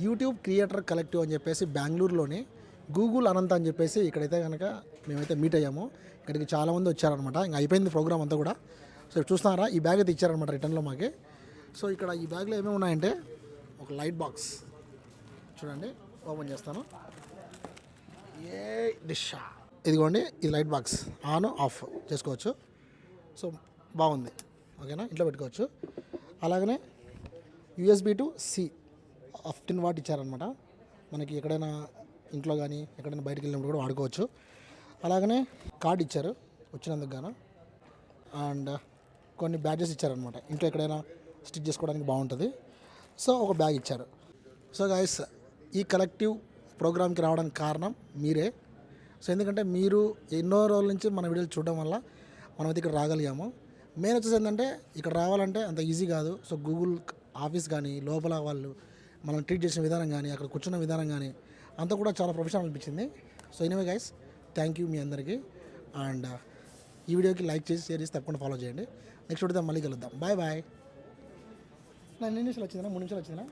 YouTube creator collective అని చెప్పేసి బెంగళూరులోని గూగుల్ అనంత అని చెప్పేసి ఇక్కడైతే కనుక మేమైతే మీట్ అయ్యాము. ఇక్కడికి చాలామంది వచ్చారనమాట. ఇంకా అయిపోయింది ప్రోగ్రామ్ అంతా కూడా. సో చూస్తున్నారా, ఈ బ్యాగ్ అయితే ఇచ్చారనమాట రిటర్న్లో మాకి. సో ఇక్కడ ఈ బ్యాగ్లో ఏమేమి ఉన్నాయంటే ఒక లైట్ బాక్స్ చూడండి, ఓపెన్ చేస్తాను. ఏ డిషా ఇదిగోండి, ఇది లైట్ బాక్స్ ఆన్ ఆఫ్ చేసుకోవచ్చు. సో బాగుంది, ఓకేనా, ఇంట్లో పెట్టుకోవచ్చు. అలాగనే యూఎస్బి టు సి 15 వాట్ ఇచ్చారనమాట. మనకి ఎక్కడైనా ఇంట్లో కానీ ఎక్కడైనా బయటకు వెళ్ళినప్పుడు కూడా వాడుకోవచ్చు. అలాగనే కార్డ్ ఇచ్చారు వచ్చినందుకు గాను. అండ్ కొన్ని బ్యాడ్జెస్ ఇచ్చారనమాట, ఇంట్లో ఎక్కడైనా స్టిచ్ చేసుకోవడానికి బాగుంటుంది. సో ఒక బ్యాగ్ ఇచ్చారు. సో గైస్, ఈ కలెక్టివ్ ప్రోగ్రామ్కి రావడానికి కారణం మీరే. సో ఎందుకంటే మీరు ఎన్నో రోజుల నుంచి మన వీడియోలు చూడడం వల్ల మనమైతే ఇక్కడ రాగలిగాము. మెయిన్ వచ్చేసి ఏంటంటే ఇక్కడ రావాలంటే అంత ఈజీ కాదు. సో గూగుల్ ఆఫీస్ కానీ లోపల వాళ్ళు మనం ట్రీట్ చేసిన విధానం కానీ అక్కడ కూర్చున్న విధానం కానీ అంతా కూడా చాలా ప్రొఫెషనల్ అనిపించింది. So anyway guys, thank you మీ అందరికీ. అండ్ ఈ వీడియోకి లైక్ చేసి షేర్ చేసి తప్పకుండా ఫాలో చేయండి. నెక్స్ట్ వీడియో మళ్ళీ కలుద్దాం. Bye bye. 4 నిమిషాలు వచ్చిందా, 3 నిమిషాలు వచ్చిందా?